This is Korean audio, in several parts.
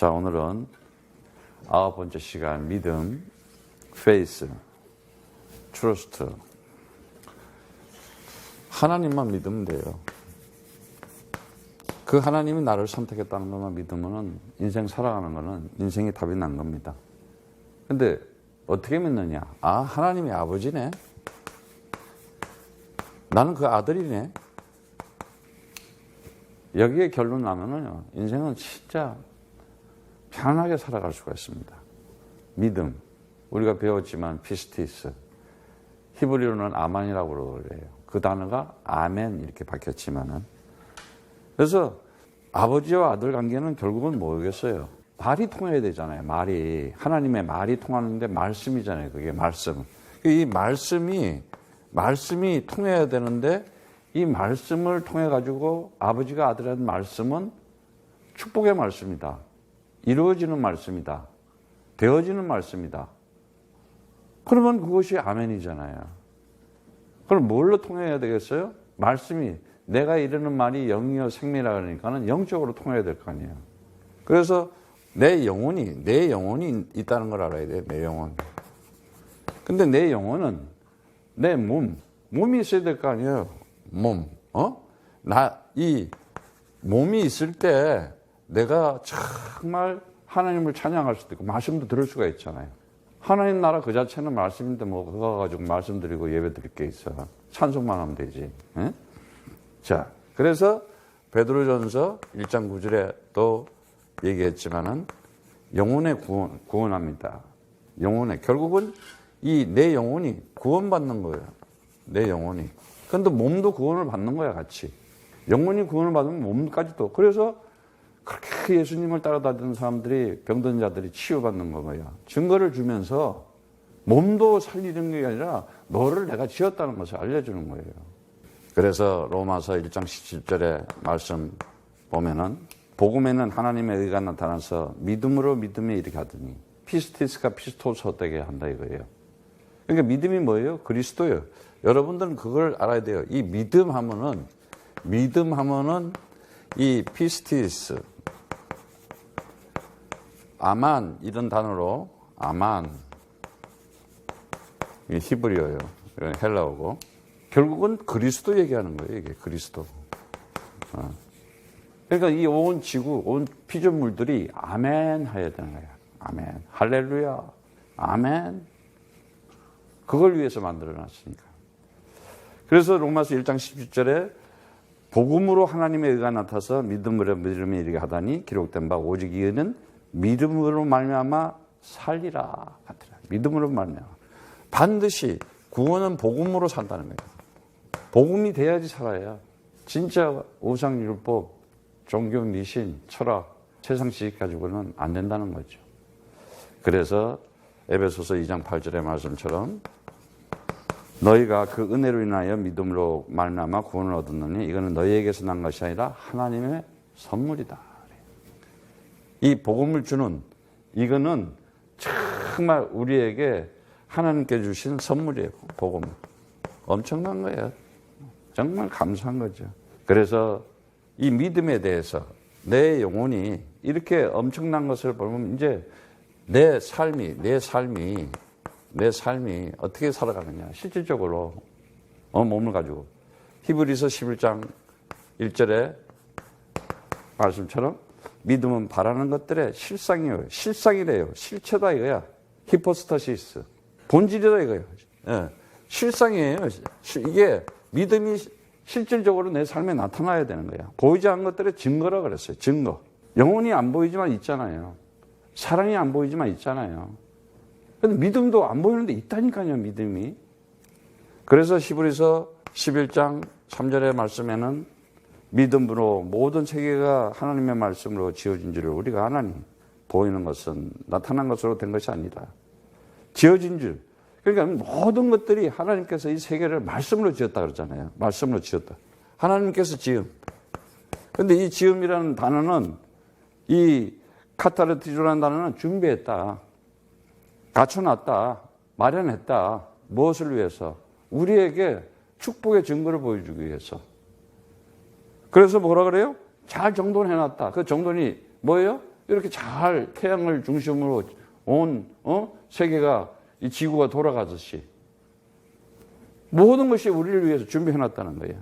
자, 오늘은 9번째 시간 믿음, faith, trust. 하나님만 믿으면 돼요. 그 하나님이 나를 선택했다는 것만 믿으면 인생 살아가는 거는 인생이 답이 난 겁니다. 근데 어떻게 믿느냐? 아, 하나님이 아버지네? 나는 그 아들이네? 여기에 결론 나면은요, 인생은 진짜 편하게 살아갈 수가 있습니다. 믿음. 우리가 배웠지만 피스티스. 히브리어로는 아만이라고 그래요. 그 단어가 아멘 이렇게 바뀌었지만은. 그래서 아버지와 아들 관계는 결국은 뭐겠어요? 말이 통해야 되잖아요. 말이. 하나님의 말이 통하는데 말씀이잖아요. 그게 말씀. 이 말씀이 통해야 되는데 이 말씀을 통해 가지고 아버지가 아들한테 말씀은 축복의 말씀이다. 이루어지는 말씀이다. 되어지는 말씀이다. 그러면 그것이 아멘이잖아요. 그럼 뭘로 통해야 되겠어요? 말씀이 내가 이르는 말이 영이요 생명이라 그러니까는 영적으로 통해야 될 거 아니에요. 그래서 내 영혼이 있다는 걸 알아야 돼요. 내 영혼. 근데 내 영혼은 내 몸이 있어야 될 거 아니에요. 몸. 이 몸이 있을 때 내가 정말 하나님을 찬양할 수도 있고 말씀도 들을 수가 있잖아요. 하나님 나라 그 자체는 말씀인데 뭐 그거 가지고 말씀드리고 예배 드릴 게 있어. 찬송만 하면 되지. 에? 자, 그래서 베드로전서 1장 9절에 또 얘기했지만은 영혼의 구원합니다. 결국은 이 내 영혼이 구원받는 거예요. 내 영혼이. 그런데 몸도 구원을 받는 거야, 같이. 영혼이 구원을 받으면 몸까지도. 그래서 그렇게 예수님을 따라다니는 사람들이, 병든 자들이 치유받는 거예요. 증거를 주면서 몸도 살리는 게 아니라 너를 내가 지었다는 것을 알려주는 거예요. 그래서 로마서 1장 17절의 말씀 보면은 복음에는 하나님의 의가 나타나서 믿음으로 믿음에 이르게 하더니 피스티스가 피스토스 되게 한다 이거예요. 그러니까 믿음이 뭐예요? 그리스도예요. 여러분들은 그걸 알아야 돼요. 이 믿음 하면은 이 피스티스, 아만 이런 단어로 아만 히브리어예요. 헬라어고 결국은 그리스도 얘기하는 거예요. 이게 그리스도. 그러니까 이 온 지구, 온 피조물들이 아멘 해야 되는 거예요. 아멘, 할렐루야, 아멘. 그걸 위해서 만들어놨으니까. 그래서 로마서 1장 17절에 복음으로 하나님의 의가 나타서 믿음으로 믿음에 이르게 하다니 기록된 바 오직 이는 믿음으로 말미암아 살리라 하더라. 믿음으로 말미암아. 반드시 구원은 복음으로 산다는 거예요. 복음이 돼야지 살아야. 진짜 우상율법, 종교 미신, 철학, 세상 지식 가지고는 안 된다는 거죠. 그래서 에베소서 2장 8절의 말씀처럼 너희가 그 은혜로 인하여 믿음으로 말미암아 구원을 얻었느니 이거는 너희에게서 난 것이 아니라 하나님의 선물이다. 이 복음을 주는 이거는 정말 우리에게 하나님께 주신 선물이에요. 복음. 엄청난 거예요. 정말 감사한 거죠. 그래서 이 믿음에 대해서 내 영혼이 이렇게 엄청난 것을 보면 이제 내 삶이 어떻게 살아가느냐. 실질적으로 몸을 가지고 히브리서 11장 1절의 말씀처럼 믿음은 바라는 것들의 실상이에요. 실상이래요. 실체다 이거야. 히포스타시스. 본질이다 이거예요. 예. 실상이에요. 이게 믿음이 실질적으로 내 삶에 나타나야 되는 거야. 보이지 않는 것들의 증거라 그랬어요. 증거. 영혼이 안 보이지만 있잖아요. 사랑이 안 보이지만 있잖아요. 근데 믿음도 안 보이는데 있다니까요, 믿음이. 그래서 히브리서 11장 3절의 말씀에는 믿음으로 모든 세계가 하나님의 말씀으로 지어진 줄을 우리가 하나님 보이는 것은 나타난 것으로 된 것이 아니다. 지어진 줄. 그러니까 모든 것들이 하나님께서 이 세계를 말씀으로 지었다 그러잖아요. 말씀으로 지었다. 하나님께서 지음. 근데 이 지음이라는 단어는 이 카타르티조라는 단어는 준비했다. 갖춰놨다. 마련했다. 무엇을 위해서? 우리에게 축복의 증거를 보여주기 위해서. 그래서 뭐라 그래요? 잘 정돈해놨다. 그 정돈이 뭐예요? 이렇게 잘 태양을 중심으로 온 세계가 이 지구가 돌아가듯이 모든 것이 우리를 위해서 준비해놨다는 거예요.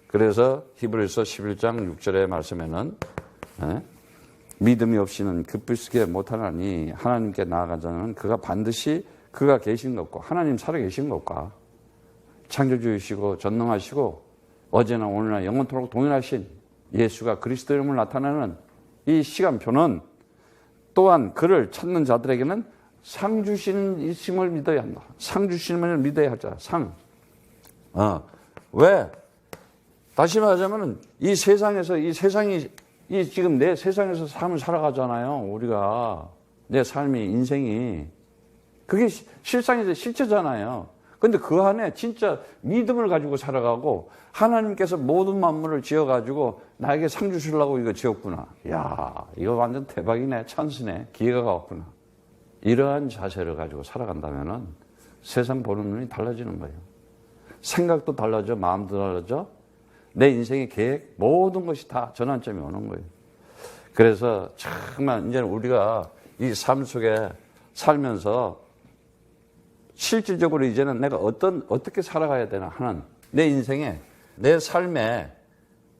그래서 히브리서 11장 6절의 말씀에는 믿음이 없이는 기쁘시게 못하나니 하나님께 나아가자는 그가 반드시 그가 계신 것과 하나님 살아계신 것과 창조주이시고 전능하시고 어제나 오늘나 영원토록 동일하신 예수가 그리스도 이름을 나타내는 이 시간표는 또한 그를 찾는 자들에게는 상 주시는 이심을 믿어야 한다. 상 주시는 믿어야 하자. 상. 왜? 다시 말하자면 이 세상에서 이 세상이 이 지금 내 세상에서 삶을 살아가잖아요. 우리가 내 삶이 인생이 그게 실상에서 실체잖아요. 근데 그 안에 진짜 믿음을 가지고 살아가고 하나님께서 모든 만물을 지어가지고 나에게 상 주시려고 이거 지었구나. 야, 이거 완전 대박이네. 찬스네. 기회가 왔구나. 이러한 자세를 가지고 살아간다면은 세상 보는 눈이 달라지는 거예요. 생각도 달라져, 마음도 달라져. 내 인생의 계획, 모든 것이 다 전환점이 오는 거예요. 그래서 정말 이제 우리가 이 삶 속에 살면서 실질적으로 이제는 내가 어떻게 살아가야 되나 하는 내 인생에, 내 삶에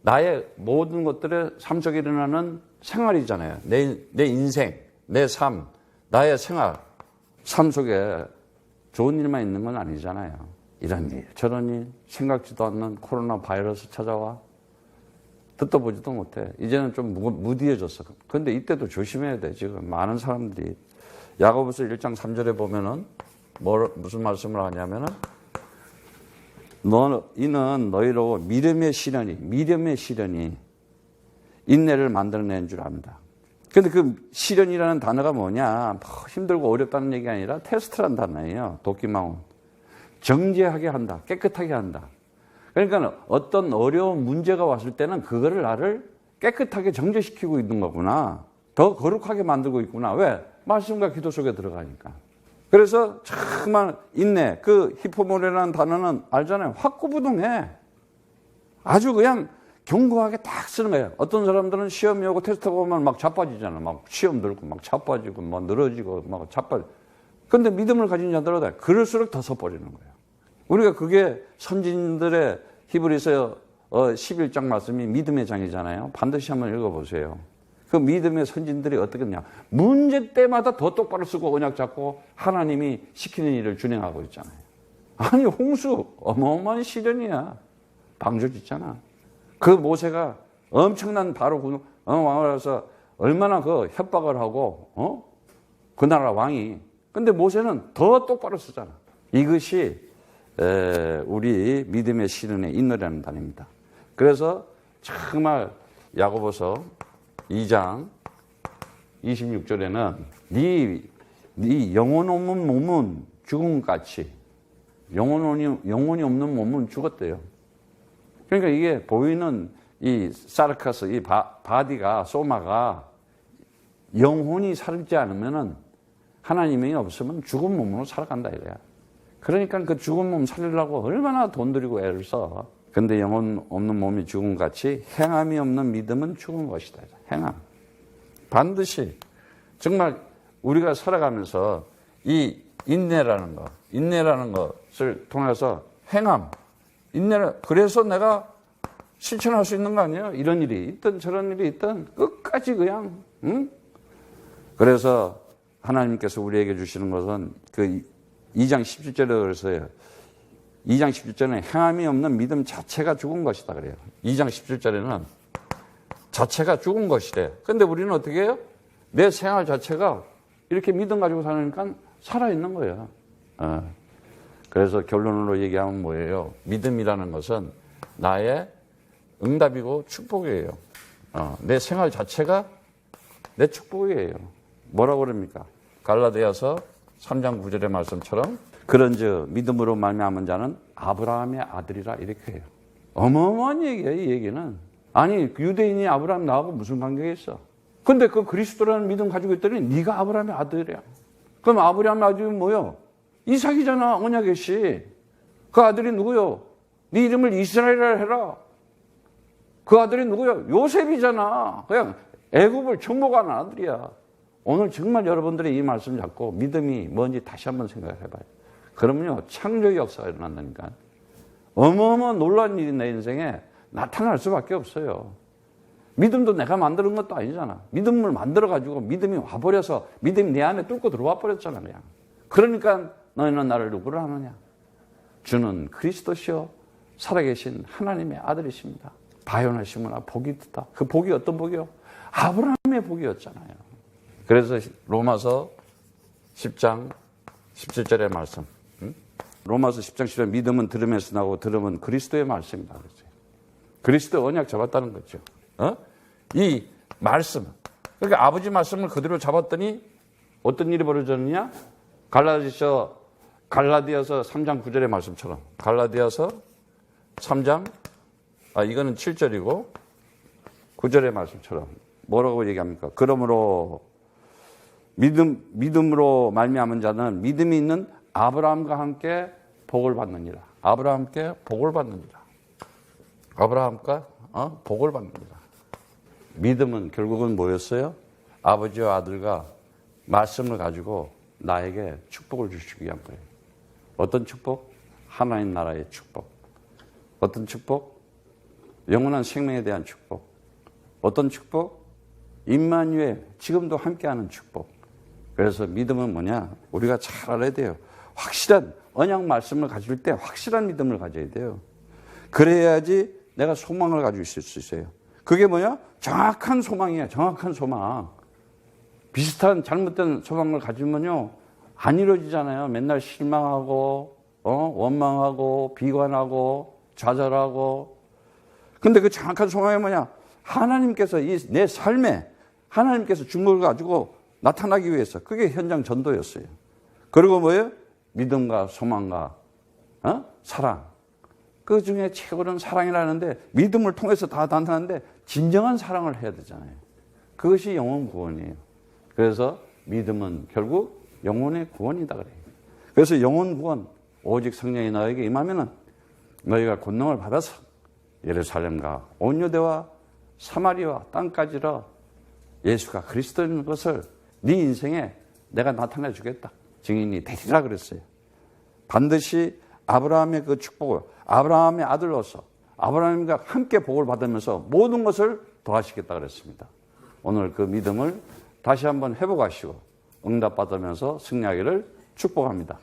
나의 모든 것들의 삶 속에 일어나는 생활이잖아요. 내 인생, 내 삶, 나의 생활, 삶 속에 좋은 일만 있는 건 아니잖아요. 이런 일, 저런 일, 생각지도 않는 코로나 바이러스 찾아와. 듣도 보지도 못해. 이제는 좀 무디해졌어. 그런데 이때도 조심해야 돼. 지금 많은 사람들이. 야고보서 1장 3절에 보면은 무슨 말씀을 하냐면은 이는 너희로 미련의 시련이 인내를 만들어낸 줄 압니다. 근데 그 시련이라는 단어가 뭐냐? 힘들고 어렵다는 얘기가 아니라 테스트란 단어예요. 도끼망원. 정죄하게 한다. 깨끗하게 한다. 그러니까 어떤 어려운 문제가 왔을 때는 그거를 나를 깨끗하게 정죄시키고 있는 거구나. 더 거룩하게 만들고 있구나. 왜? 말씀과 기도 속에 들어가니까. 그래서 정말 인내, 그 히포모레라는 단어는 알잖아요. 확고부동해. 아주 그냥 견고하게 딱 쓰는 거예요. 어떤 사람들은 시험이 오고 테스트 보면 막 자빠지잖아. 막 시험 들고 막 자빠지고 막 늘어지고 막 자빠지고. 근데 믿음을 가진 자들은 그럴수록 더 서버리는 거예요. 우리가 그게 선진들의 히브리서 11장 말씀이 믿음의 장이잖아요. 반드시 한번 읽어보세요. 그 믿음의 선진들이 어떻게 했냐. 문제 때마다 더 똑바로 쓰고 언약 잡고 하나님이 시키는 일을 준행하고 있잖아요. 아니 홍수 어마어마한 시련이야. 방주 짓잖아. 그 모세가 엄청난 바로 왕으로서 얼마나 그 협박을 하고 그 나라 왕이. 근데 모세는 더 똑바로 쓰잖아. 이것이 우리 믿음의 시련의 인내라는 단입니다. 그래서 정말 야고보서 2장 26절에는 네 영혼 없는 몸은 죽음같이 영혼이 없는 몸은 죽었대요. 그러니까 이게 보이는 이 사르카스, 이 바디가, 소마가 영혼이 살지 않으면은 하나님이 없으면 죽은 몸으로 살아간다 이거야. 그러니까 그 죽은 몸 살리려고 얼마나 돈 들이고 애를 써. 근데 영혼 없는 몸이 죽음같이 행함이 없는 믿음은 죽은 것이다. 행함. 반드시 정말 우리가 살아가면서 이 인내라는 것을 통해서 행함, 인내를 그래서 내가 실천할 수 있는 거 아니에요? 이런 일이 있든 저런 일이 있든 끝까지 그냥 그래서 하나님께서 우리에게 주시는 것은 그 2장 17절에 그래서요. 2장 17절에는 행함이 없는 믿음 자체가 죽은 것이다 그래요. 2장 17절에는 자체가 죽은 것이래. 근데 우리는 어떻게 해요? 내 생활 자체가 이렇게 믿음 가지고 사니까 살아있는 거예요. 그래서 결론으로 얘기하면 뭐예요? 믿음이라는 것은 나의 응답이고 축복이에요. 내 생활 자체가 내 축복이에요. 뭐라고 그럽니까? 갈라디아서 3장 9절의 말씀처럼 그런즉 믿음으로 말미암은 자는 아브라함의 아들이라 이렇게 해요. 어마어마한 얘기예요. 이 얘기는. 아니 유대인이 아브라함 나하고 무슨 관계가 있어? 근데 그 그리스도라는 믿음 가지고 있더니 네가 아브라함의 아들이야. 그럼 아브라함의 아들이 뭐요? 이삭이잖아. 언약의 씨. 그 아들이 누구요? 네 이름을 이스라엘이라 해라. 그 아들이 누구요? 요셉이잖아. 그냥 애굽을 정복한 아들이야. 오늘 정말 여러분들이 이 말씀 잡고 믿음이 뭔지 다시 한번 생각해봐요. 그러면요, 창조의 역사가 일어난다니까. 어마어마한 놀라운 일이 내 인생에 나타날 수밖에 없어요. 믿음도 내가 만드는 것도 아니잖아. 믿음을 만들어가지고 믿음이 와버려서 믿음이 내 안에 뚫고 들어와 버렸잖아, 그냥. 그러니까 너희는 나를 누구를 하느냐? 주는 그리스도시요 살아계신 하나님의 아들이십니다. 바요나시구나 복이 있다. 그 복이 어떤 복이요? 아브라함의 복이었잖아요. 그래서 로마서 10장 17절의 말씀. 로마서 10장 17절 믿음은 들음에서 나오고 들음은 그리스도의 말씀이다 그랬어요. 그리스도 언약 잡았다는 거죠. 이 말씀. 그러니까 아버지 말씀을 그대로 잡았더니 어떤 일이 벌어졌느냐? 갈라디아서 3장 9절의 말씀처럼. 갈라디아서 3장, 이거는 7절이고 9절의 말씀처럼. 뭐라고 얘기합니까? 그러므로 믿음으로 말미암은 자는 믿음이 있는 아브라함과 함께 복을 받느니라. 아브라함께 복을 받느니라. 아브라함과 복을 받느니라. 믿음은 결국은 뭐였어요? 아버지와 아들과 말씀을 가지고 나에게 축복을 주시기 위한 거예요. 어떤 축복? 하나님 나라의 축복. 어떤 축복? 영원한 생명에 대한 축복. 어떤 축복? 임마누엘, 지금도 함께하는 축복. 그래서 믿음은 뭐냐? 우리가 잘 알아야 돼요. 확실한 언약 말씀을 가질 때 확실한 믿음을 가져야 돼요. 그래야지 내가 소망을 가지고 있을 수 있어요. 그게 뭐냐? 정확한 소망이에요. 정확한 소망. 비슷한 잘못된 소망을 가지면요 안 이루어지잖아요. 맨날 실망하고 원망하고 비관하고 좌절하고. 근데 그 정확한 소망이 뭐냐? 하나님께서 내 삶에 하나님께서 준 걸 가지고 나타나기 위해서. 그게 현장 전도였어요. 그리고 뭐예요? 믿음과 소망과 사랑. 그 중에 최고는 사랑이라는데 믿음을 통해서 다 나타나는데 진정한 사랑을 해야 되잖아요. 그것이 영혼 구원이에요. 그래서 믿음은 결국 영혼의 구원이다 그래요. 그래서 영혼 구원, 오직 성령이 너에게 임하면은 너희가 권능을 받아서 예루살렘과 온 유대와 사마리아 땅까지로 예수가 그리스도인 것을 네 인생에 내가 나타내 주겠다. 증인이 되리라 그랬어요. 반드시 아브라함의 그 축복을 아브라함의 아들로서 아브라함과 함께 복을 받으면서 모든 것을 더하시겠다 그랬습니다. 오늘 그 믿음을 다시 한번 회복하시고 응답받으면서 승리하기를 축복합니다.